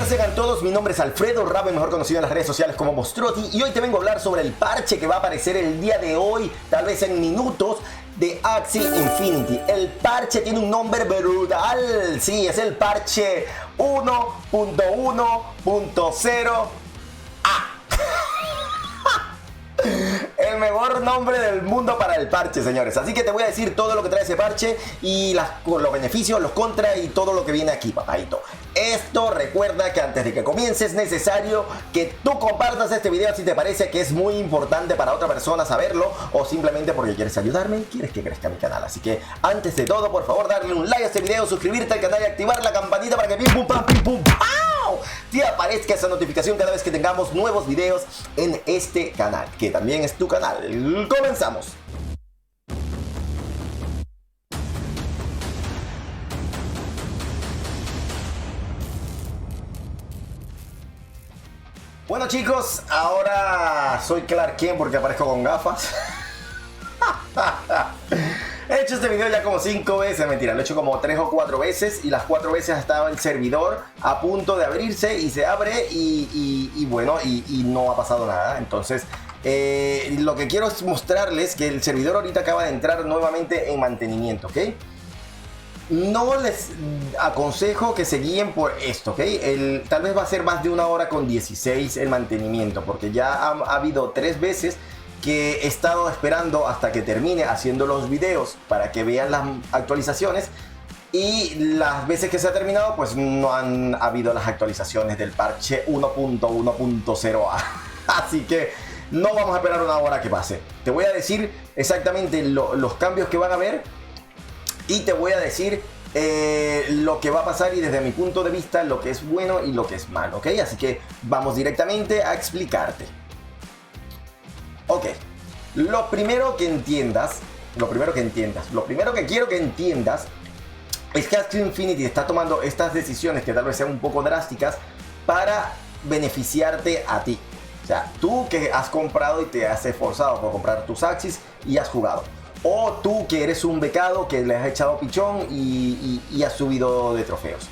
Buenas sean todos, mi nombre es Alfredo Raven, mejor conocido en las redes sociales como Mostroti, y hoy te vengo a hablar sobre el parche que va a aparecer el día de hoy, tal vez en minutos, de Axie Infinity. El parche tiene un nombre brutal, sí, es el parche 1.1.0. El mejor nombre del mundo para el parche, señores. Así que te voy a decir todo lo que trae ese parche y los beneficios, los contras y todo lo que viene aquí, papadito. Esto, recuerda que antes de que comience es necesario que tú compartas este video si te parece que es muy importante para otra persona saberlo, o simplemente porque quieres ayudarme y quieres que crezca mi canal. Así que antes de todo, por favor, darle un like a este video, suscribirte al canal y activar la campanita para que pim pum pam pim pum ¡pau! Te aparezca esa notificación cada vez que tengamos nuevos videos en este canal, que también es tu canal. Comenzamos. Bueno, chicos, ahora soy Clark Kent porque aparezco con gafas. He hecho este video ya como 5 veces, mentira, lo he hecho como 3 o 4 veces y las 4 veces estaba el servidor a punto de abrirse y se abre y bueno, y no ha pasado nada. Entonces, lo que quiero es mostrarles que el servidor ahorita acaba de entrar nuevamente en mantenimiento, ¿ok? No les aconsejo que se guíen por esto, ¿ok? Tal vez va a ser más de 1 hora con 16 el mantenimiento, porque ya ha habido 3 veces que he estado esperando hasta que termine haciendo los videos para que vean las actualizaciones, y las veces que se ha terminado pues no han habido las actualizaciones del parche 1.1.0a. Así que no vamos a esperar 1 hora que pase. Te voy a decir exactamente los cambios que van a haber y te voy a decir lo que va a pasar y desde mi punto de vista lo que es bueno y lo que es malo, ¿ok? Así que vamos directamente a explicarte. Ok, lo primero que quiero que entiendas es que Axie Infinity está tomando estas decisiones que tal vez sean un poco drásticas para beneficiarte a ti. O sea, tú que has comprado y te has esforzado por comprar tus Axies y has jugado. O tú que eres un becado que le has echado pichón y has subido de trofeos.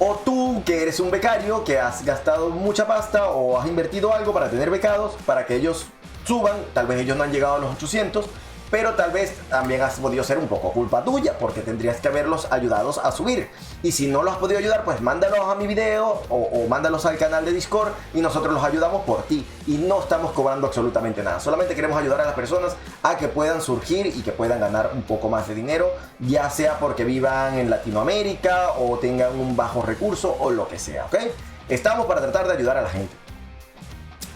O tú que eres un becario que has gastado mucha pasta o has invertido algo para tener becados, para que ellos suban. Tal vez ellos no han llegado a los 800, pero tal vez también has podido ser un poco culpa tuya, porque tendrías que haberlos ayudados a subir. Y si no los has podido ayudar, pues mándalos a mi video o mándalos al canal de Discord y nosotros los ayudamos por ti. Y no estamos cobrando absolutamente nada, solamente queremos ayudar a las personas a que puedan surgir y que puedan ganar un poco más de dinero, ya sea porque vivan en Latinoamérica o tengan un bajo recurso o lo que sea, ¿ok? Estamos para tratar de ayudar a la gente.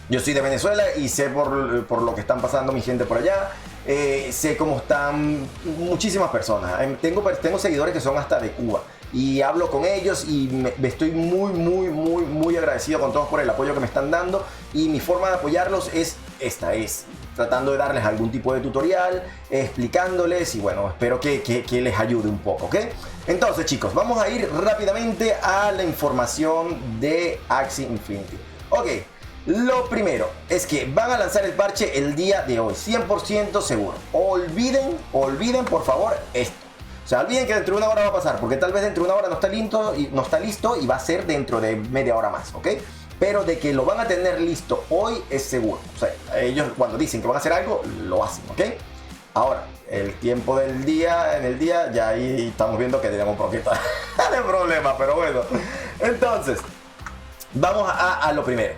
Yo soy de Venezuela y sé por lo que están pasando mi gente por allá. Sé cómo están muchísimas personas. Tengo seguidores que son hasta de Cuba y hablo con ellos y me estoy muy agradecido con todos por el apoyo que me están dando, y mi forma de apoyarlos es tratando de darles algún tipo de tutorial, explicándoles, y bueno, espero que les ayude un poco, ¿ok? Entonces, chicos, vamos a ir rápidamente a la información de Axie Infinity. Ok. Lo primero es que van a lanzar el parche el día de hoy, 100% seguro. Olviden por favor esto. O sea, olviden que dentro de 1 hora va a pasar, porque tal vez dentro de 1 hora no está listo y va a ser dentro de media hora más, ¿ok? Pero de que lo van a tener listo hoy es seguro. O sea, ellos cuando dicen que van a hacer algo, lo hacen, ¿ok? Ahora, el tiempo del día, en el día, ya ahí estamos viendo que tenemos un poquito de problema, pero bueno. Entonces, vamos a lo primero.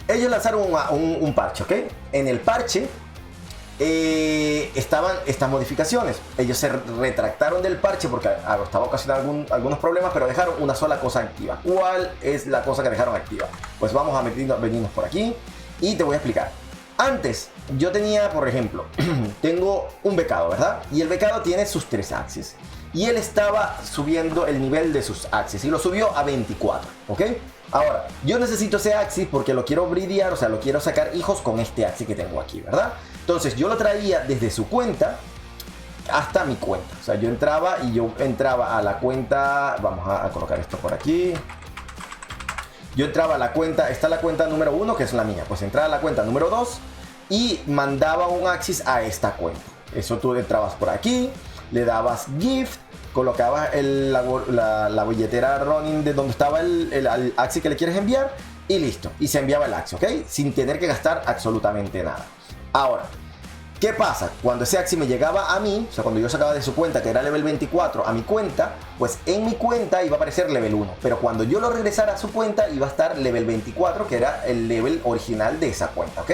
Ellos lanzaron un parche, ¿ok? En el parche estaban estas modificaciones. Ellos se retractaron del parche porque estaba ocasionando algunos problemas, pero dejaron una sola cosa activa. ¿Cuál es la cosa que dejaron activa? Pues vamos a venirnos por aquí y te voy a explicar. Antes, yo tenía, por ejemplo, tengo un becado, ¿verdad? Y el becado tiene sus 3 Axies. Y él estaba subiendo el nivel de sus Axies y lo subió a 24, ¿ok? Ahora, yo necesito ese Axie porque lo quiero bridear, o sea, lo quiero sacar hijos con este Axie que tengo aquí, ¿verdad? Entonces yo lo traía desde su cuenta hasta mi cuenta. O sea, yo entraba a la cuenta, vamos a colocar esto por aquí. Yo entraba a la cuenta, está la cuenta número 1, que es la mía. Pues entraba a la cuenta número 2 y mandaba un Axie a esta cuenta. Eso tú entrabas por aquí, le dabas gift colocabas la billetera Ronin de donde estaba el Axi que le quieres enviar y listo. Y se enviaba el Axi, ¿ok? Sin tener que gastar absolutamente nada. Ahora, ¿qué pasa? Cuando ese Axi me llegaba a mí, o sea, cuando yo sacaba de su cuenta que era level 24 a mi cuenta, pues en mi cuenta iba a aparecer level 1. Pero cuando yo lo regresara a su cuenta iba a estar level 24, que era el level original de esa cuenta, ¿ok?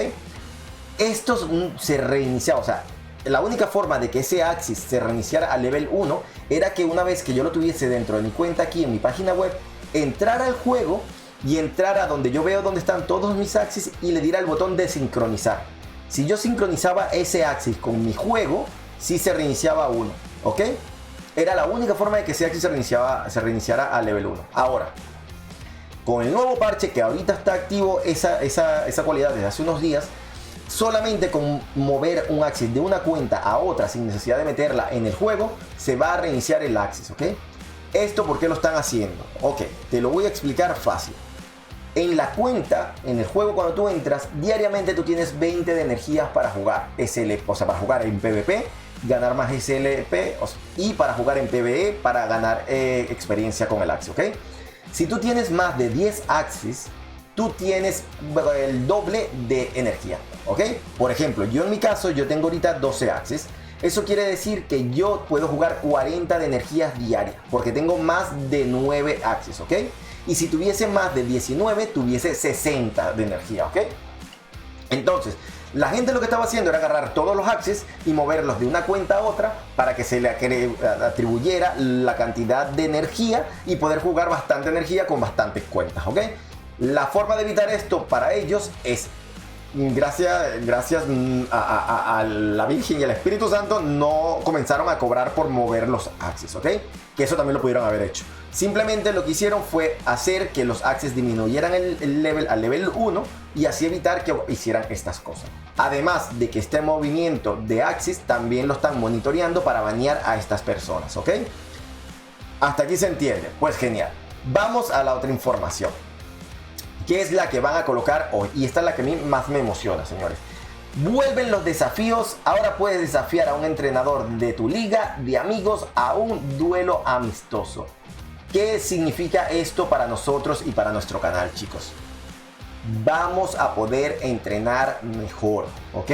Esto se reiniciaba, o sea, la única forma de que ese Axis se reiniciara a level 1 era que una vez que yo lo tuviese dentro de mi cuenta aquí en mi página web, entrara al juego y entrara donde yo veo donde están todos mis Axis y le diera el botón de sincronizar. Si yo sincronizaba ese Axis con mi juego, sí se reiniciaba a 1, ¿ok? Era la única forma de que ese Axis se reiniciara a level 1. Ahora, con el nuevo parche que ahorita está activo esa cualidad desde hace unos días, solamente con mover un Axis de una cuenta a otra sin necesidad de meterla en el juego, se va a reiniciar el Axis, ¿ok? ¿Esto por qué lo están haciendo? Ok, te lo voy a explicar fácil. En la cuenta, en el juego cuando tú entras, diariamente tú tienes 20 de energías para jugar SLP, o sea, para jugar en PvP, ganar más SLP, y para jugar en PvE, para ganar experiencia con el Axis, ¿ok? Si tú tienes más de 10 Axis, tú tienes el doble de energía, ¿ok? Por ejemplo, yo en mi caso, yo tengo ahorita 12 Axis. Eso quiere decir que yo puedo jugar 40 de energías diarias, porque tengo más de 9 Axis, ¿ok? Y si tuviese más de 19, tuviese 60 de energía, ¿ok? Entonces, la gente lo que estaba haciendo era agarrar todos los Axis y moverlos de una cuenta a otra para que se le atribuyera la cantidad de energía y poder jugar bastante energía con bastantes cuentas, ¿ok? La forma de evitar esto para ellos es, gracias a la Virgen y al Espíritu Santo, no comenzaron a cobrar por mover los Axis, ¿ok? Que eso también lo pudieron haber hecho. Simplemente lo que hicieron fue hacer que los Axis disminuyeran el level al level 1 y así evitar que hicieran estas cosas. Además de que este movimiento de Axis también lo están monitoreando para banear a estas personas, ¿ok? Hasta aquí se entiende. Pues genial. Vamos a la otra información, que es la que van a colocar hoy. Y esta es la que a mí más me emociona, señores. Vuelven los desafíos. Ahora puedes desafiar a un entrenador de tu liga de amigos a un duelo amistoso. ¿Qué significa esto para nosotros y para nuestro canal, chicos? Vamos a poder entrenar mejor, ¿ok?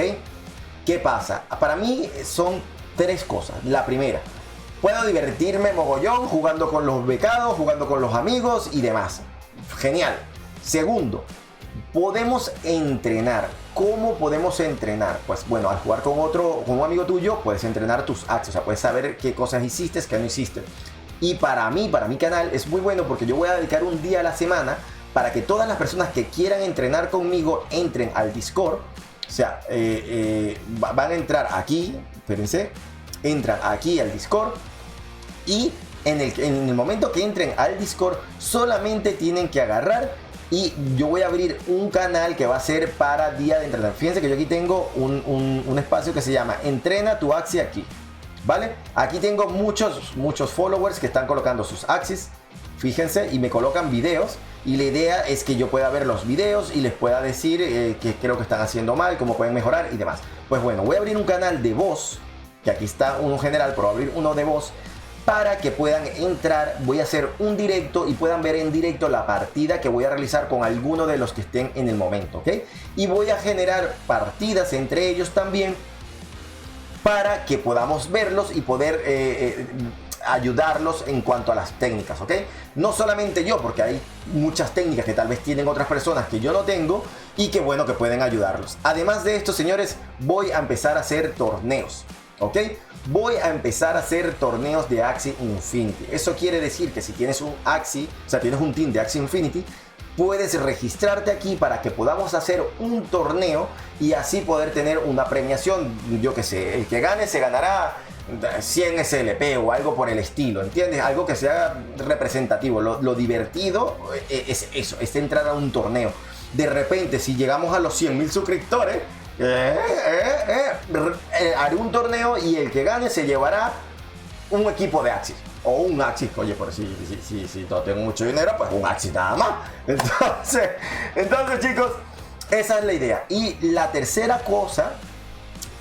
¿Qué pasa? Para mí son 3 cosas. La primera, puedo divertirme mogollón jugando con los becados, jugando con los amigos y demás. Genial. Segundo, podemos entrenar. ¿Cómo podemos entrenar? Pues bueno, al jugar con un amigo tuyo, puedes entrenar tus Axis, o sea, puedes saber qué cosas hiciste, qué no hiciste. Y para mi canal es muy bueno porque yo voy a dedicar un día a la semana para que todas las personas que quieran entrenar conmigo entren al Discord. O sea, van a entrar aquí, espérense, entran aquí al Discord y en el momento que entren al Discord solamente tienen que agarrar y yo voy a abrir un canal que va a ser para día de entrenamiento. Fíjense que yo aquí tengo un espacio que se llama Entrena tu Axi aquí, ¿vale? Aquí tengo muchos followers que están colocando sus Axis, fíjense, y me colocan videos. Y la idea es que yo pueda ver los videos y les pueda decir que creo que están haciendo mal, cómo pueden mejorar y demás. Pues bueno, voy a abrir un canal de voz, que aquí está uno general, pero voy a abrir uno de voz para que puedan entrar. Voy a hacer un directo y puedan ver en directo la partida que voy a realizar con alguno de los que estén en el momento, ¿ok? Y voy a generar partidas entre ellos también para que podamos verlos y poder ayudarlos en cuanto a las técnicas, ¿ok? No solamente yo, porque hay muchas técnicas que tal vez tienen otras personas que yo no tengo y que bueno, que pueden ayudarlos. Además de esto, señores, voy a empezar a hacer torneos, ¿ok? Voy a empezar a hacer torneos de Axie Infinity. Eso quiere decir que si tienes un Axie, o sea, tienes un team de Axie Infinity, puedes registrarte aquí para que podamos hacer un torneo y así poder tener una premiación. Yo que sé, el que gane se ganará 100 SLP o algo por el estilo, ¿entiendes? Algo que sea representativo. Lo divertido es eso, es entrar a un torneo. De repente, si llegamos a los 100.000 suscriptores, haré un torneo y el que gane se llevará un equipo de Axis. O un Axis, oye, por si no tengo mucho dinero, pues un Axis nada más. Entonces chicos, esa es la idea. Y la tercera cosa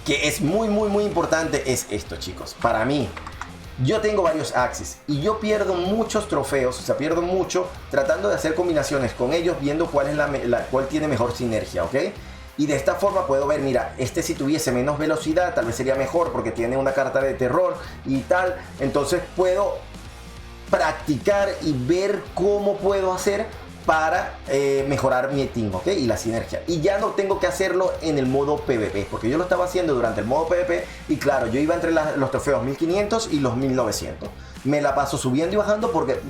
que es muy importante es esto, chicos. Para mí, yo tengo varios Axis y yo pierdo muchos trofeos, o sea, pierdo mucho tratando de hacer combinaciones con ellos, viendo cuál es cuál tiene mejor sinergia, ¿ok? Y de esta forma puedo ver, mira, este si tuviese menos velocidad tal vez sería mejor porque tiene una carta de terror y tal. Entonces puedo practicar y ver cómo puedo hacer para mejorar mi team, ¿ok? Y la sinergia. Y ya no tengo que hacerlo en el modo PvP, porque yo lo estaba haciendo durante el modo PvP y claro, yo iba entre los trofeos 1500 y los 1900. Me la paso subiendo y bajando porque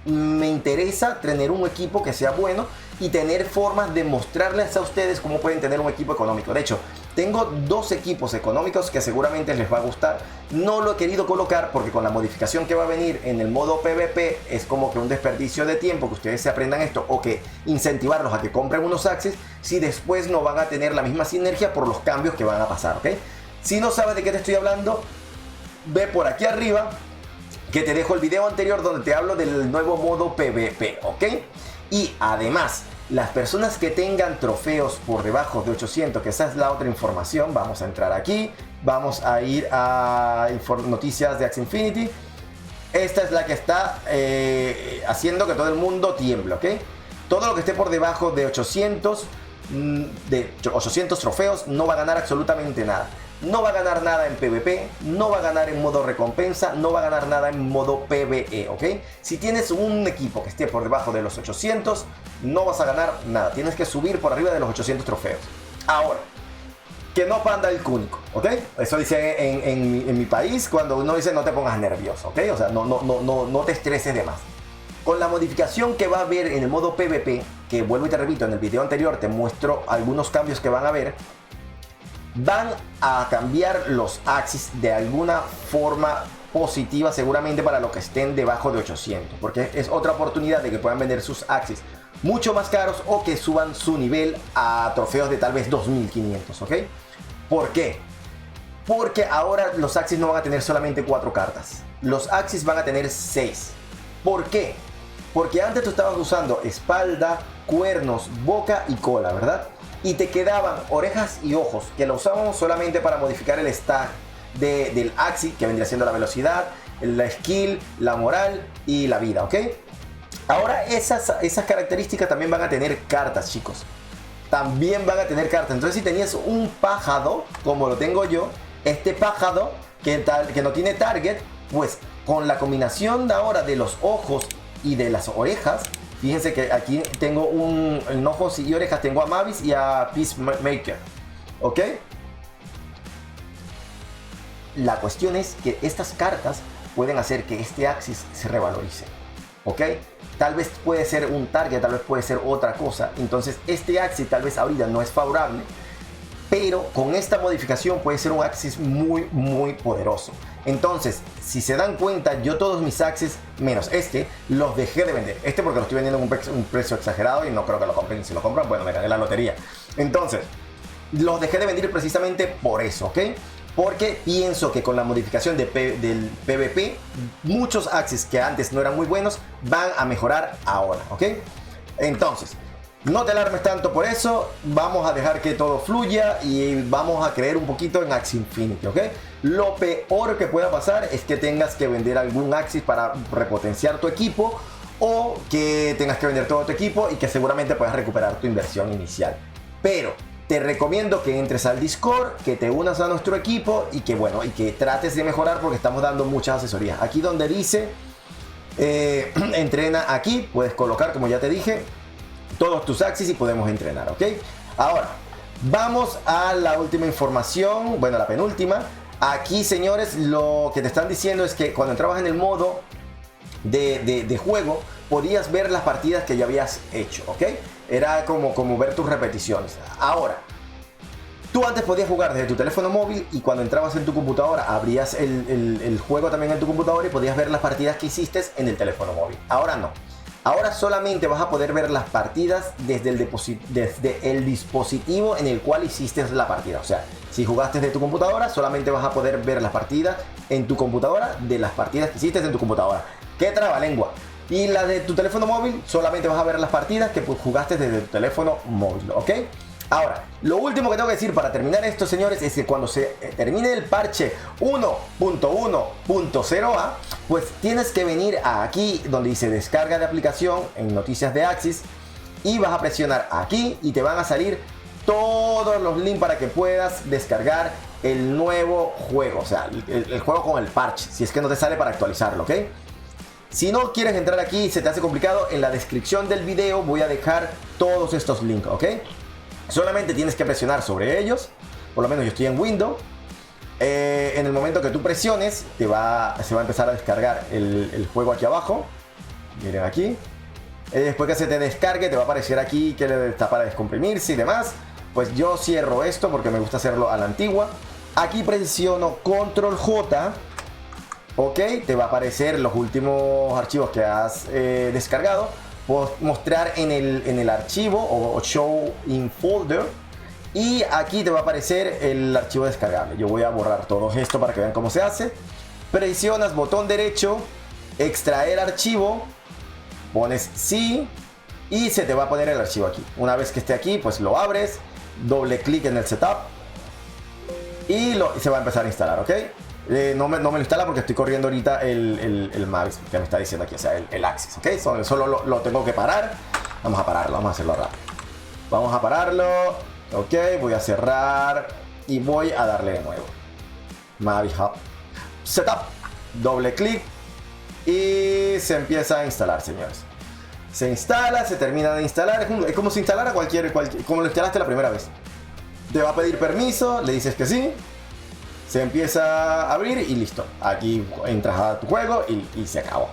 me interesa tener un equipo que sea bueno y tener formas de mostrarles a ustedes cómo pueden tener un equipo económico. De hecho, tengo dos equipos económicos que seguramente les va a gustar. No lo he querido colocar porque con la modificación que va a venir en el modo PvP es como que un desperdicio de tiempo que ustedes se aprendan esto o que incentivarlos a que compren unos Axis si después no van a tener la misma sinergia por los cambios que van a pasar, ¿ok? Si no sabes de qué te estoy hablando, ve por aquí arriba que te dejo el video anterior donde te hablo del nuevo modo PvP, ¿ok? Y además, las personas que tengan trofeos por debajo de 800, que esa es la otra información, vamos a entrar aquí, vamos a ir a noticias de Axie Infinity. Esta es la que está haciendo que todo el mundo tiemble, ¿ok? Todo lo que esté por debajo de 800 trofeos no va a ganar absolutamente nada. No va a ganar nada en PvP, no va a ganar en modo recompensa, no va a ganar nada en modo PvE, ¿ok? Si tienes un equipo que esté por debajo de los 800, no vas a ganar nada. Tienes que subir por arriba de los 800 trofeos. Ahora, que no panda el cúnico, ¿ok? Eso dice en mi país cuando uno dice no te pongas nervioso, ¿ok? O sea, no te estreses de más. Con la modificación que va a haber en el modo PvP, que vuelvo y te repito, en el video anterior te muestro algunos cambios que van a haber. Van a cambiar los Axis de alguna forma positiva seguramente para los que estén debajo de 800, porque es otra oportunidad de que puedan vender sus Axis mucho más caros o que suban su nivel a trofeos de tal vez 2500, ¿ok? ¿Por qué? Porque ahora los Axis no van a tener solamente 4 cartas, los Axis van a tener 6. ¿Por qué? Porque antes tú estabas usando espalda, cuernos, boca y cola, ¿verdad? Y te quedaban orejas y ojos, que lo usábamos solamente para modificar el stack del Axi, que vendría siendo la velocidad, la skill, la moral y la vida, ¿ok? Ahora esas características también van a tener cartas, chicos. También van a tener cartas. Entonces si tenías un pájaro, como lo tengo yo, este pájaro que no tiene target, pues con la combinación de ahora de los ojos y de las orejas, fíjense que aquí tengo en ojos y orejas tengo a Mavis y a Peacemaker, ¿ok? La cuestión es que estas cartas pueden hacer que este Axis se revalorice, ¿ok? Tal vez puede ser un target, tal vez puede ser otra cosa. Entonces este Axis tal vez ahorita no es favorable, pero con esta modificación puede ser un Axis muy muy poderoso. Entonces, si se dan cuenta, yo todos mis Axis, menos este, los dejé de vender. Este porque lo estoy vendiendo en un precio exagerado y no creo que lo compren. Si lo compran, bueno, me gané la lotería. Entonces, los dejé de vender precisamente por eso, ¿ok? Porque pienso que con la modificación del PvP, muchos Axis que antes no eran muy buenos, van a mejorar ahora, ¿ok? Entonces, no te alarmes tanto por eso, vamos a dejar que todo fluya y vamos a creer un poquito en Axie Infinity, ¿ok? Lo peor que pueda pasar es que tengas que vender algún Axis para repotenciar tu equipo o que tengas que vender todo tu equipo y que seguramente puedas recuperar tu inversión inicial. Pero te recomiendo que entres al Discord, que te unas a nuestro equipo y que bueno, y que trates de mejorar porque estamos dando muchas asesorías. Aquí donde dice entrena aquí, puedes colocar, como ya te dije, todos tus Axis y podemos entrenar, ¿ok? Ahora, vamos a la última información, bueno, la penúltima. Aquí, señores, lo que te están diciendo es que cuando entrabas en el modo de juego, podías ver las partidas que ya habías hecho, ¿ok? Era como ver tus repeticiones. Ahora, tú antes podías jugar desde tu teléfono móvil y cuando entrabas en tu computadora, abrías el juego también en tu computadora y podías ver las partidas que hiciste en el teléfono móvil. Ahora no. Ahora solamente vas a poder ver las partidas desde el dispositivo en el cual hiciste la partida. O sea, si jugaste desde tu computadora, solamente vas a poder ver las partidas en tu computadora de las partidas que hiciste en tu computadora. ¡Qué trabalengua! Y la de tu teléfono móvil, solamente vas a ver las partidas que jugaste desde tu teléfono móvil, ¿ok? Ahora, lo último que tengo que decir para terminar esto, señores, es que cuando se termine el parche 1.1.0a, pues tienes que venir aquí donde dice descarga de aplicación en noticias de Axis y vas a presionar aquí y te van a salir todos los links para que puedas descargar el nuevo juego, o sea, el juego con el parche, si es que no te sale para actualizarlo, ¿ok? Si no quieres entrar aquí y se te hace complicado, en la descripción del video voy a dejar todos estos links, ¿ok? Solamente tienes que presionar sobre ellos. Por lo menos yo estoy en Windows. En el momento que tú presiones, se va a empezar a descargar el juego aquí abajo. Miren aquí. Después que se te descargue, te va a aparecer aquí que está para descomprimirse y demás. Pues yo cierro esto porque me gusta hacerlo a la antigua. Aquí presiono Control J. Ok, te va a aparecer los últimos archivos que has descargado. Puedo mostrar en el archivo o show in folder y aquí te va a aparecer el archivo descargable. Yo voy a borrar todo esto para que vean cómo se hace. Presionas botón derecho, extraer archivo, pones sí y se te va a poner el archivo aquí. Una vez que esté aquí, pues lo abres, doble clic en el setup y se va a empezar a instalar, ¿ok? No me lo instala porque estoy corriendo ahorita el Mavis que me está diciendo aquí, o sea, el Axis, ¿ok? Solo lo tengo que parar. Vamos a pararlo, vamos a hacerlo rápido. Vamos a pararlo, ok, voy a cerrar y voy a darle de nuevo. Mavis Hub, Setup, doble clic y se empieza a instalar, señores. Se instala, se termina de instalar, es como si instalara cualquier como lo instalaste la primera vez. Te va a pedir permiso, le dices que sí. Se empieza a abrir y listo. Aquí entras a tu juego y se acabó.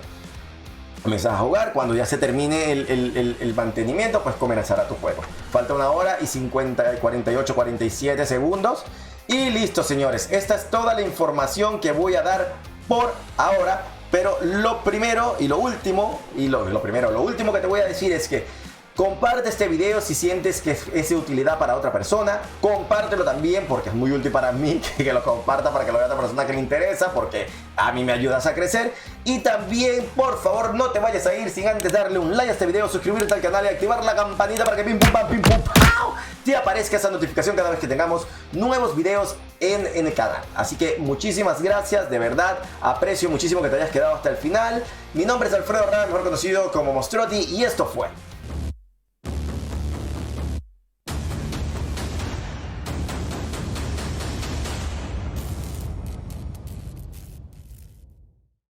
Comienzas a jugar. Cuando ya se termine el mantenimiento, pues comenzará tu juego. Falta 1 hora y 48, 47 segundos. Y listo, señores. Esta es toda la información que voy a dar por ahora. Pero lo primero y lo último, lo último que te voy a decir es que comparte este video si sientes que es de utilidad para otra persona. Compártelo también porque es muy útil para mí que lo comparta para que lo vea otra persona que le interesa, porque a mí me ayudas a crecer. Y también, por favor, no te vayas a ir sin antes darle un like a este video, suscribirte al canal y activar la campanita para que pim pum pam pim pum ¡au! Te aparezca esa notificación cada vez que tengamos nuevos videos en el canal. Así que muchísimas gracias, de verdad, aprecio muchísimo que te hayas quedado hasta el final. Mi nombre es Alfredo Rada, mejor conocido como Mostrotti, y esto fue